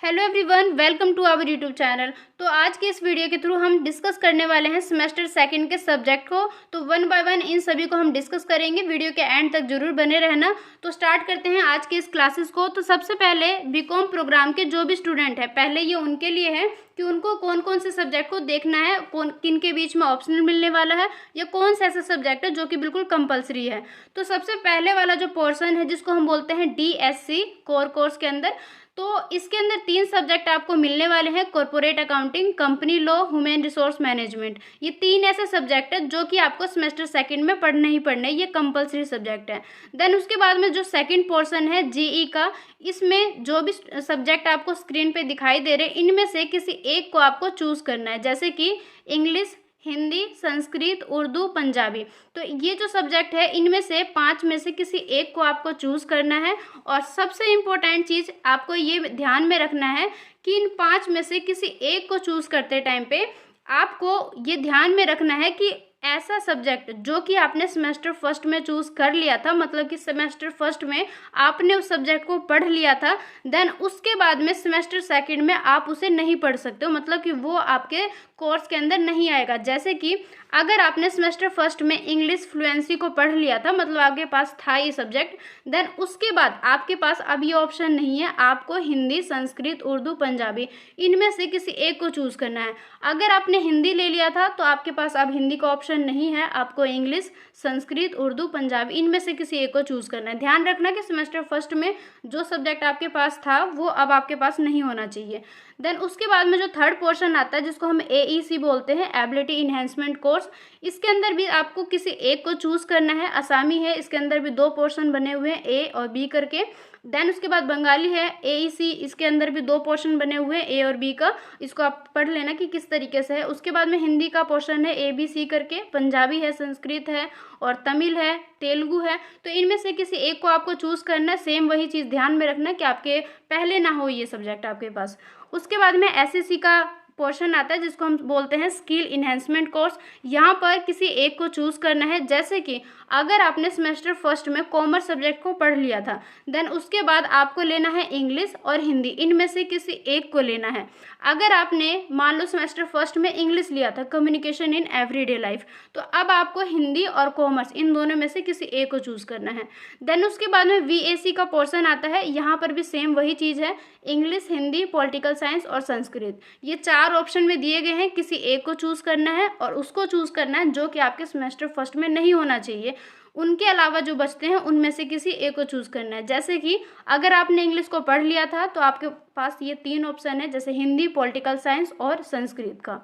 Hello everyone, welcome to our YouTube channel. तो आज के इस वीडियो के थ्रू हम डिस्कस करने वाले हैं सेमेस्टर सेकंड के सब्जेक्ट को। तो वन बाय वन इन सभी को हम डिस्कस करेंगे। वीडियो के एंड तक जरूर बने रहना। तो स्टार्ट करते हैं आज के इस क्लासेस को। तो सबसे पहले बीकॉम प्रोग्राम के जो भी स्टूडेंट है, पहले ये उनके लिए है कि उनको कौन कौन से सब्जेक्ट को देखना है, कौन किन के बीच में ऑप्शनल मिलने वाला है, या कौन सा ऐसा सब्जेक्ट है जो कि बिल्कुल कंपलसरी है। तो सबसे पहले वाला जो पोर्शन है जिसको हम बोलते हैं DSC कोर कोर्स के अंदर, तो इसके अंदर 3 सब्जेक्ट आपको मिलने वाले हैं। Corporate accounting, company law, human resource management. ये 3 ऐसे सब्जेक्ट है जो कि आपको सेमेस्टर सेकंड में पढ़ने ही पढ़ने, ये कंपलसरी सब्जेक्ट है। देन उसके बाद में जो सेकंड पोर्शन है GE का, इसमें जो भी सब्जेक्ट आपको स्क्रीन पे दिखाई दे रहे हैं, इनमें से किसी एक को आपको चूज करना है, जैसे कि इंग्लिश, हिंदी, संस्कृत, उर्दू, पंजाबी। तो ये जो सब्जेक्ट है, इनमें से 5 में से किसी एक को आपको चूज़ करना है। और सबसे इम्पोर्टेंट चीज़ आपको ये ध्यान में रखना है कि इन 5 में से किसी एक को चूज़ करते टाइम पे आपको ये ध्यान में रखना है कि ऐसा सब्जेक्ट जो कि आपने सेमेस्टर फर्स्ट में चूज़ कर लिया था, मतलब कि सेमेस्टर फर्स्ट में आपने उस सब्जेक्ट को पढ़ लिया था, देन उसके बाद में सेमेस्टर सेकंड में आप उसे नहीं पढ़ सकते हो, मतलब कि वो आपके कोर्स के अंदर नहीं आएगा। जैसे कि अगर आपने सेमेस्टर फर्स्ट में इंग्लिश फ्लुएंसी को पढ़ लिया था, मतलब आपके पास था ये सब्जेक्ट, देन उसके बाद आपके पास अब ये ऑप्शन नहीं है, आपको हिंदी, संस्कृत, उर्दू, पंजाबी इनमें से किसी एक को चूज़ करना है। अगर आपने हिंदी ले लिया था तो आपके पास अब हिंदी का ऑप्शन नहीं है, आपको इंग्लिश, संस्कृत, उर्दू, पंजाबी इनमें से किसी एक को चूज़ करना है। ध्यान रखना कि सेमेस्टर फर्स्ट में जो सब्जेक्ट आपके पास था वो अब आपके पास नहीं होना चाहिए। देन उसके बाद में जो थर्ड पोर्शन आता है जिसको हम AEC बोलते हैं, एबिलिटी इन्हेंसमेंट कोर्स, इसके अंदर भी आपको किसी एक को चूज़ करना है। असामी है, इसके अंदर भी 2 पोर्शन बने हुए हैं, A और B करके। देन उसके बाद बंगाली है AEC, इसके अंदर भी 2 पोर्शन बने हुए हैं, A और B का। इसको आप पढ़ लेना कि किस तरीके से है। उसके बाद में हिंदी का पोर्शन है ABC करके, पंजाबी है, संस्कृत है और तमिल है, तेलुगु है। तो इनमें से किसी एक को आपको चूज़ करना है। सेम वही चीज़ ध्यान में रखना कि आपके पहले ना हो ये सब्जेक्ट आपके पास। उसके बाद में SSC का पोर्शन आता है जिसको हम बोलते हैं स्किल इन्हेंसमेंट कोर्स। यहाँ पर किसी एक को चूज़ करना है। जैसे कि अगर आपने सेमेस्टर फर्स्ट में कॉमर्स सब्जेक्ट को पढ़ लिया था, देन उसके बाद आपको लेना है इंग्लिश और हिंदी, इनमें से किसी एक को लेना है। अगर आपने मान लो सेमेस्टर फर्स्ट में इंग्लिश लिया था, कम्युनिकेशन इन एवरीडे लाइफ, तो अब आपको हिंदी और कॉमर्स इन दोनों में से किसी एक को चूज़ करना है। देन उसके बाद में VAC का पोर्शन आता है। यहाँ पर भी सेम वही चीज़ है, इंग्लिश, हिंदी, पॉलिटिकल साइंस और संस्कृत। ये 4 ऑप्शन में दिए गए हैं, किसी एक को चूज़ करना है और उसको चूज़ करना है जो कि आपके सेमेस्टर फर्स्ट में नहीं होना चाहिए। उनके अलावा जो बचते हैं उनमें से किसी एक को चूज़ करना है। जैसे कि अगर आपने इंग्लिश को पढ़ लिया था तो आपके पास ये 3 ऑप्शन है, जैसे हिंदी, पॉलिटिकल साइंस और संस्कृत का।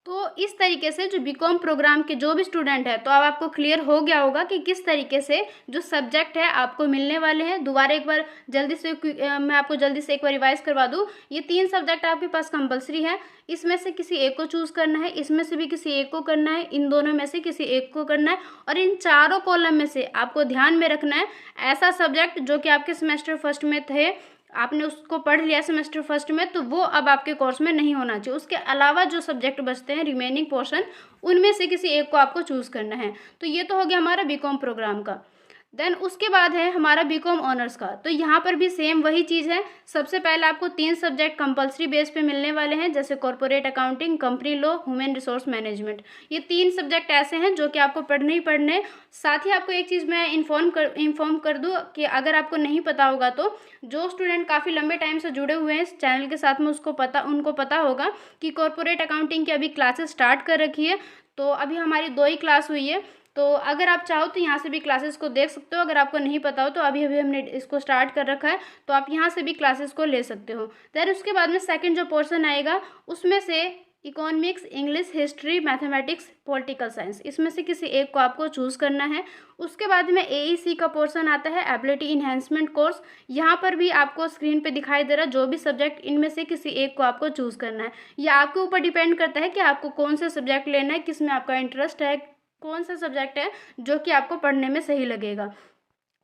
तो इस तरीके से जो बीकॉम प्रोग्राम के जो भी स्टूडेंट है, तो अब आपको क्लियर हो गया होगा कि किस तरीके से जो सब्जेक्ट है आपको मिलने वाले हैं। दोबारा एक बार जल्दी से मैं आपको जल्दी से एक बार रिवाइज करवा दूँ। ये 3 सब्जेक्ट आपके पास कंपलसरी है, इसमें से किसी एक को चूज़ करना है, इसमें से भी किसी एक को करना है, इन दोनों में से किसी एक को करना है। और इन चारों कॉलम में से आपको ध्यान में रखना है ऐसा सब्जेक्ट जो कि आपके सेमेस्टर फर्स्ट में थे, आपने उसको पढ़ लिया सेमेस्टर फर्स्ट में, तो वो अब आपके कोर्स में नहीं होना चाहिए। उसके अलावा जो सब्जेक्ट बचते हैं रिमेनिंग पोर्शन, उनमें से किसी एक को आपको चूज़ करना है। तो ये तो हो गया हमारा बीकॉम प्रोग्राम का। देन उसके बाद है हमारा बीकॉम ऑनर्स का। तो यहाँ पर भी सेम वही चीज़ है। सबसे पहले आपको 3 सब्जेक्ट कंपलसरी बेस पे मिलने वाले हैं, जैसे corporate accounting, company law, human resource management. ये 3 सब्जेक्ट ऐसे हैं जो कि आपको पढ़ने ही पढ़ने। साथ ही आपको एक चीज़ मैं इन्फॉर्म कर दूँ कि अगर आपको नहीं पता होगा तो जो स्टूडेंट काफ़ी लंबे टाइम से जुड़े हुए हैं इस चैनल के साथ में, उनको पता होगा कि कॉर्पोरेट अकाउंटिंग की अभी क्लासेस स्टार्ट कर रखी है। तो अभी हमारी 2 ही क्लास हुई है, तो अगर आप चाहो तो यहाँ से भी क्लासेस को देख सकते हो। अगर आपको नहीं पता हो तो अभी हमने इसको स्टार्ट कर रखा है, तो आप यहाँ से भी क्लासेस को ले सकते हो। देन उसके बाद में सेकंड जो पोर्शन आएगा उसमें से economics, English, history, mathematics, political science, इसमें से किसी एक को आपको चूज़ करना है। उसके बाद में AEC का पोर्शन आता है, एबिलिटी इन्हेंसमेंट कोर्स। यहाँ पर भी आपको स्क्रीन पे दिखाई दे रहा जो भी सब्जेक्ट, इनमें से किसी एक को आपको चूज़ करना है। यह आपके ऊपर डिपेंड करता है कि आपको कौन सा सब्जेक्ट लेना है, किस में आपका इंटरेस्ट है, कौन सा सब्जेक्ट है जो कि आपको पढ़ने में सही लगेगा।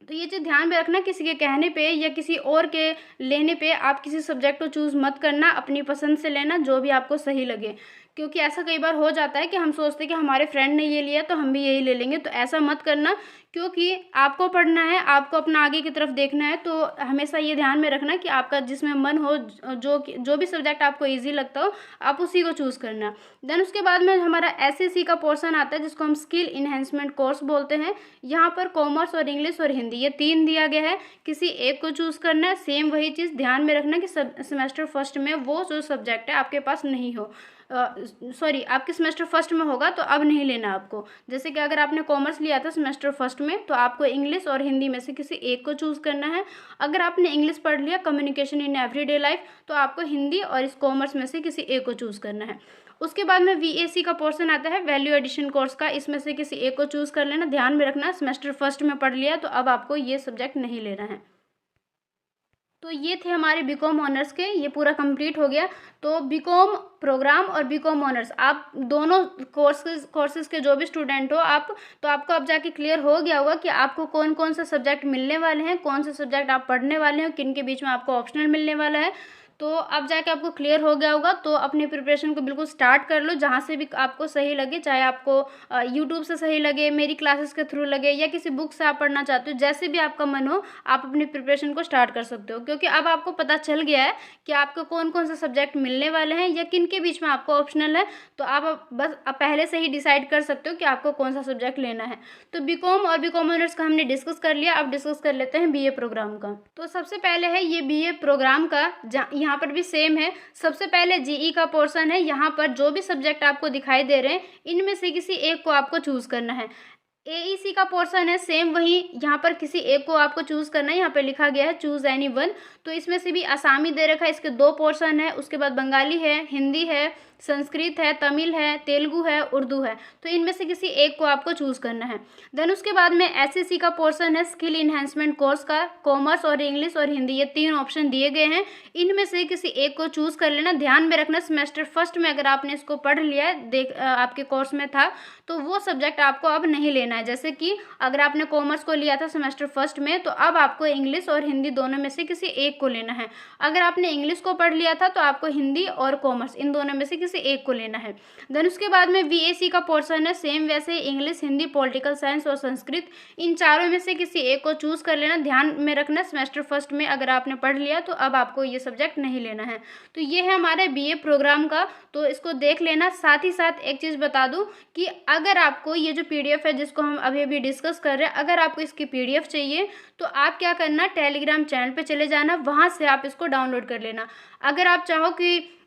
तो ये चीज़ ध्यान में रखना, किसी के कहने पे या किसी और के लेने पे आप किसी सब्जेक्ट को चूज़ मत करना, अपनी पसंद से लेना जो भी आपको सही लगे। क्योंकि ऐसा कई बार हो जाता है कि हम सोचते हैं कि हमारे फ्रेंड ने ये लिया तो हम भी यही ले लेंगे, तो ऐसा मत करना, क्योंकि आपको पढ़ना है, आपको अपना आगे की तरफ देखना है। तो हमेशा ये ध्यान में रखना कि आपका जिसमें मन हो, जो भी सब्जेक्ट आपको ईजी लगता हो, आप उसी को चूज़ करना। देन उसके बाद में हमारा एसएससी का पोर्शन आता है जिसको हम स्किल इन्हेंसमेंट कोर्स बोलते हैं। यहाँ पर कॉमर्स और इंग्लिश और हिंदी ये 3 दिया गया है, किसी एक को चूज़ करना है। सेम वही चीज़ ध्यान में रखना कि सेमेस्टर फर्स्ट में वो जो सब्जेक्ट है आपके पास नहीं हो, सॉरी आपके सेमेस्टर फर्स्ट में होगा तो अब नहीं लेना आपको। जैसे कि अगर आपने कॉमर्स लिया था सेमेस्टर फर्स्ट में तो आपको इंग्लिश और हिंदी में से किसी एक को चूज़ करना है। अगर आपने इंग्लिश पढ़ लिया कम्युनिकेशन इन एवरीडे लाइफ तो आपको हिंदी और इस कॉमर्स में से किसी एक को चूज़ करना है। उसके बाद में वीएसी का पोर्शन आता है वैल्यू एडिशन कोर्स का, इसमें से किसी एक को चूज़ कर लेना। ध्यान में रखना सेमेस्टर फर्स्ट में पढ़ लिया तो अब आपको ये सब्जेक्ट नहीं लेना है। तो ये थे हमारे बीकॉम ऑनर्स के, ये पूरा कंप्लीट हो गया। तो बीकॉम प्रोग्राम और बीकॉम ऑनर्स आप दोनों कोर्सेज के जो भी स्टूडेंट हो आप, तो आपको अब जाके क्लियर हो गया होगा कि आपको कौन कौन सा सब्जेक्ट मिलने वाले हैं, कौन से सब्जेक्ट आप पढ़ने वाले हैं, किन के बीच में आपको ऑप्शनल मिलने वाला है। तो अब जाके आपको क्लियर हो गया होगा। तो अपनी प्रिपरेशन को बिल्कुल स्टार्ट कर लो, जहाँ से भी आपको सही लगे, चाहे आपको यूट्यूब से सही लगे, मेरी क्लासेस के थ्रू लगे, या किसी बुक से आप पढ़ना चाहते हो, जैसे भी आपका मन हो आप अपनी प्रिपरेशन को स्टार्ट कर सकते हो। क्योंकि अब आपको पता चल गया है कि आपको कौन कौन से सब्जेक्ट मिलने वाले हैं या किन के बीच में आपको ऑप्शनल है। तो आप बस पहले से ही डिसाइड कर सकते हो कि आपको कौन सा सब्जेक्ट लेना है। तो बीकॉम और बीकॉम ऑनर्स का हमने डिस्कस कर लिया, अब डिस्कस कर लेते हैं बीए प्रोग्राम का। तो सबसे पहले है ये बीए प्रोग्राम का, यहाँ पर भी सेम है। सबसे पहले जीई का पोर्शन है, यहाँ पर जो भी सब्जेक्ट आपको दिखाई दे रहे हैं इनमें से किसी एक को आपको चूज़ करना है। एईसी का पोर्शन है सेम वही, यहाँ पर किसी एक को आपको चूज़ करना है। यहाँ पे लिखा गया है चूज़ एनी वन। तो इसमें से भी आसामी दे रखा है, इसके 2 पोर्शन है। उसके बाद बंगाली है, हिंदी है, संस्कृत है, तमिल है, तेलुगु है, उर्दू है। तो इनमें से किसी एक को आपको चूज़ करना है। देन उसके बाद में एसएससी का पोर्शन है स्किल इन्हेंसमेंट कोर्स का, कॉमर्स और इंग्लिश और हिंदी ये 3 ऑप्शन दिए गए हैं। इनमें से किसी एक को चूज़ कर लेना। ध्यान में रखना सेमेस्टर फर्स्ट में अगर आपने इसको पढ़ लिया है, आपके कोर्स में था, तो वो सब्जेक्ट आपको अब नहीं लेना है। जैसे कि अगर आपने कॉमर्स को लिया था सेमेस्टर फर्स्ट में तो अब आपको इंग्लिश और हिंदी दोनों में से किसी एक को लेना है। अगर आपने इंग्लिश को पढ़ लिया था तो आपको हिंदी और कॉमर्स इन दोनों में से किसी एक को लेना है। देन उसके बाद में वीएसी का पोर्शन है सेम वैसे, इंग्लिश, हिंदी, पॉलिटिकल साइंस और संस्कृत, इन चारों में से किसी एक को चूज़ कर लेना। ध्यान में रखना सेमेस्टर फर्स्ट में अगर आपने पढ़ लिया तो अब आपको ये सब्जेक्ट नहीं लेना है। तो ये है हमारे बीए प्रोग्राम का, तो इसको देख लेना। साथ ही साथ एक चीज़ बता दूं कि अगर आपको ये जो पीडीएफ है जिसको हम अभी डिस्कस कर रहे हैं, अगर आपको इसकी पीडीएफ चाहिए तो आप क्या करना, टेलीग्राम चैनल पे चले जाना, वहाँ से आप इसको डाउनलोड कर लेना। अगर आप चाहो कि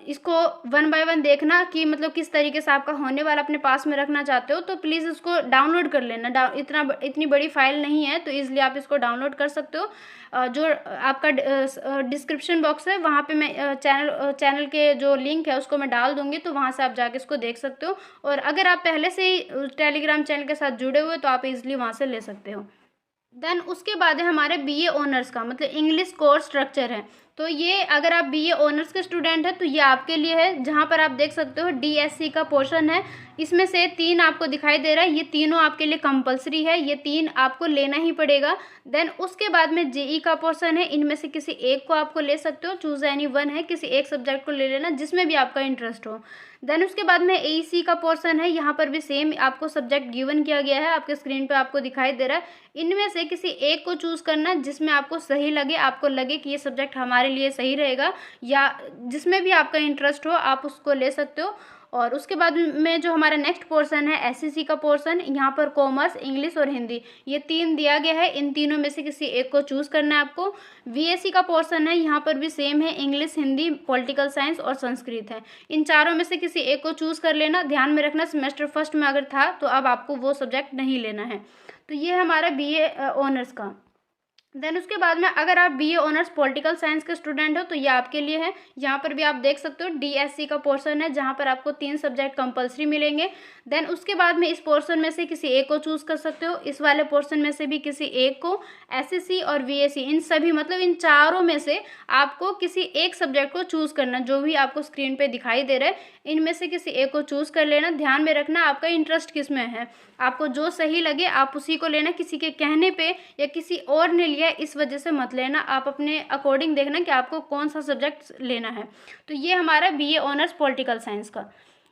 इसको 1 बाय 1 देखना कि मतलब किस तरीके से आपका होने वाला अपने पास में रखना चाहते हो, तो प्लीज़ इसको डाउनलोड कर लेना। इतनी बड़ी फाइल नहीं है तो ईज़िली आप इसको डाउनलोड कर सकते हो। जो आपका डिस्क्रिप्शन बॉक्स है वहाँ पे मैं चैनल के जो लिंक है उसको मैं डाल दूँगी, तो वहाँ से आप जाके इसको देख सकते हो। और अगर आप पहले से ही टेलीग्राम चैनल के साथ जुड़े हुए तो आप ईज़िली वहाँ से ले सकते हो। देन उसके बाद है हमारे बीए ऑनर्स का, मतलब इंग्लिश कोर्स स्ट्रक्चर है। तो ये अगर आप बीए ऑनर्स के स्टूडेंट हैं तो ये आपके लिए है, जहाँ पर आप देख सकते हो डीएससी का पोर्शन है। इसमें से 3 आपको दिखाई दे रहा है, ये तीनों आपके लिए कंपलसरी है, ये 3 आपको लेना ही पड़ेगा। देन उसके बाद में जेई का पोर्शन है, इनमें से किसी एक को आपको ले सकते हो, चूज़ एनी वन है, किसी एक सब्जेक्ट को ले लेना जिसमें भी आपका इंटरेस्ट हो। देन उसके बाद में एईसी का पोर्शन है, यहाँ पर भी सेम आपको सब्जेक्ट गिवन किया गया है, आपके स्क्रीन पे आपको दिखाई दे रहा है। इनमें से किसी एक को चूज़ करना जिसमें आपको सही लगे, आपको लगे कि ये सब्जेक्ट हमारे लिए सही रहेगा, या जिसमें भी आपका इंटरेस्ट हो आप उसको ले सकते हो। और उसके बाद में जो हमारा नेक्स्ट पोर्शन है एसएससी का पोर्शन, यहाँ पर कॉमर्स, इंग्लिश और हिंदी ये 3 दिया गया है। इन तीनों में से किसी एक को चूज़ करना है आपको। वीएससी का पोर्शन है, यहाँ पर भी सेम है, इंग्लिश, हिंदी, पॉलिटिकल साइंस और संस्कृत है। इन चारों में से किसी एक को चूज़ कर लेना। ध्यान में रखना सेमेस्टर फर्स्ट में अगर था तो अब आपको वो सब्जेक्ट नहीं लेना है। तो ये है हमारा बीए ऑनर्स का। देन उसके बाद में अगर आप बीए ऑनर्स पॉलिटिकल साइंस के स्टूडेंट हो तो ये आपके लिए है। यहाँ पर भी आप देख सकते हो डीएससी का पोर्शन है, जहाँ पर आपको 3 सब्जेक्ट कंपलसरी मिलेंगे। देन उसके बाद में इस पोर्शन में से किसी एक को चूज़ कर सकते हो, इस वाले पोर्शन में से भी किसी एक को। एसएससी और वीएससी इन सभी मतलब इन चारों में से आपको किसी एक सब्जेक्ट को चूज़ करना, जो भी आपको स्क्रीन पे दिखाई दे रहा है इनमें से किसी एक को चूज़ कर लेना। ध्यान में रखना आपका इंटरेस्ट किस में है, आपको जो सही लगे आप उसी को लेना, किसी के कहने पे या किसी और ने लिया इस वजह से मत लेना। आप अपने अकॉर्डिंग देखना कि आपको कौन सा सब्जेक्ट लेना है। तो ये हमारा बीए ऑनर्स पॉलिटिकल साइंस का।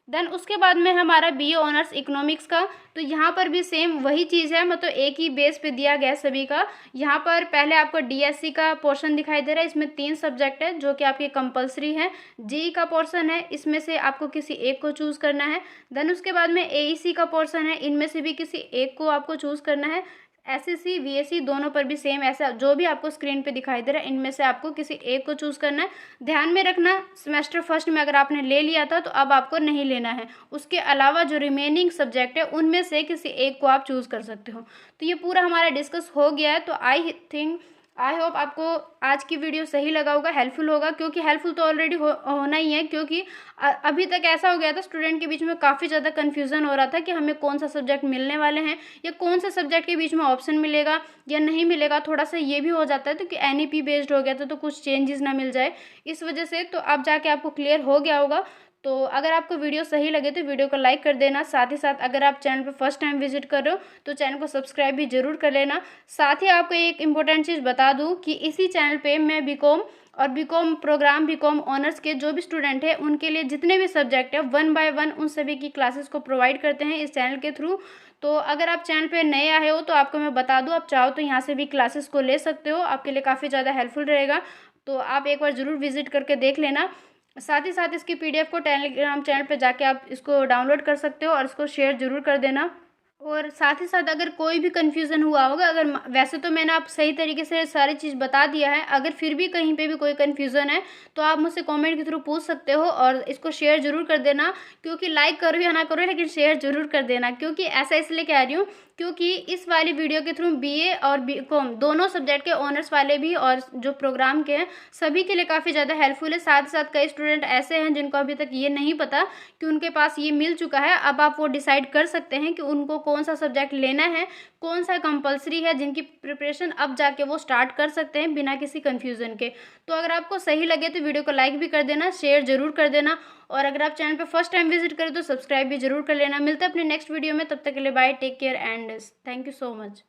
देन उसके बाद में हमारा बीए ऑनर्स इकोनॉमिक्स का। तो यहाँ पर भी सेम वही चीज़ है, मतलब एक ही बेस पे दिया गया है सभी का। यहाँ पर पहले आपको डीएससी का पोर्शन दिखाई दे रहा है, इसमें 3 सब्जेक्ट है जो कि आपके कंपलसरी है। जेई का पोर्शन है, इसमें से आपको किसी एक को चूज़ करना है। देन उसके बाद में एईसी का पोर्शन है, इनमें से भी किसी एक को आपको चूज़ करना है। एसएससी वीएससी दोनों पर भी सेम ऐसा जो भी आपको स्क्रीन पे दिखाई दे रहा है, इनमें से आपको किसी एक को चूज़ करना है। ध्यान में रखना, सेमेस्टर फर्स्ट में अगर आपने ले लिया था तो अब आपको नहीं लेना है, उसके अलावा जो रिमेनिंग सब्जेक्ट है उनमें से किसी एक को आप चूज़ कर सकते हो। तो ये पूरा हमारा डिस्कस हो गया है। तो आई होप आपको आज की वीडियो सही लगा होगा, हेल्पफुल होगा, क्योंकि हेल्पफुल तो ऑलरेडी होना ही है, क्योंकि अभी तक ऐसा हो गया था स्टूडेंट के बीच में काफ़ी ज़्यादा कन्फ्यूज़न हो रहा था कि हमें कौन सा सब्जेक्ट मिलने वाले हैं या कौन सा सब्जेक्ट के बीच में ऑप्शन मिलेगा या नहीं मिलेगा। थोड़ा सा ये भी हो जाता है तो कि एनईपी बेस्ड हो गया था तो कुछ चेंजेस ना मिल जाए इस वजह से। तो अब जाके आपको क्लियर हो गया होगा। तो अगर आपको वीडियो सही लगे तो वीडियो को लाइक कर देना। साथ ही साथ अगर आप चैनल पर फर्स्ट टाइम विजिट कर रहे हो तो चैनल को सब्सक्राइब भी जरूर कर लेना। साथ ही आपको एक इम्पोर्टेंट चीज़ बता दूं कि इसी चैनल पे मैं बीकॉम और बीकॉम प्रोग्राम, बीकॉम ऑनर्स के जो भी स्टूडेंट हैं उनके लिए जितने भी सब्जेक्ट है 1 बाय 1 उन सभी की क्लासेस को प्रोवाइड करते हैं इस चैनल के थ्रू। तो अगर आप चैनल पे नए आए हो तो आपको मैं बता दूं, आप चाहो तो यहाँ से भी क्लासेस को ले सकते हो, आपके लिए काफ़ी ज़्यादा हेल्पफुल रहेगा। तो आप एक बार ज़रूर विजिट करके देख लेना। साथ ही साथ इसकी पीडीएफ को टेलीग्राम चैनल पे जाके आप इसको डाउनलोड कर सकते हो और इसको शेयर जरूर कर देना। और साथ ही साथ अगर कोई भी कन्फ्यूज़न हुआ होगा, अगर वैसे तो मैंने आप सही तरीके से सारी चीज़ बता दिया है, अगर फिर भी कहीं पे भी कोई कन्फ्यूज़न है तो आप मुझसे कमेंट के थ्रू पूछ सकते हो और इसको शेयर जरूर कर देना। क्योंकि लाइक करो या ना करो लेकिन शेयर जरूर कर देना, क्योंकि ऐसा इसलिए कह रही हूँ क्योंकि इस वाली वीडियो के थ्रू बीए और बीकॉम दोनों सब्जेक्ट के ऑनर्स वाले भी और जो प्रोग्राम के हैं सभी के लिए काफ़ी ज़्यादा हेल्पफुल है। साथ ही साथ कई स्टूडेंट ऐसे हैं जिनको अभी तक ये नहीं पता कि उनके पास ये मिल चुका है, अब आप वो डिसाइड कर सकते हैं कि उनको कौन सा सब्जेक्ट लेना है, कौन सा कंपलसरी है, जिनकी प्रिपरेशन अब जाके वो स्टार्ट कर सकते हैं बिना किसी कन्फ्यूज़न के। तो अगर आपको सही लगे तो वीडियो को लाइक भी कर देना, शेयर जरूर कर देना, और अगर आप चैनल पे फर्स्ट टाइम विजिट करें तो सब्सक्राइब भी जरूर कर लेना। मिलते हैं अपने नेक्स्ट वीडियो में, तब तक के लिए bye, take care and thank you so much.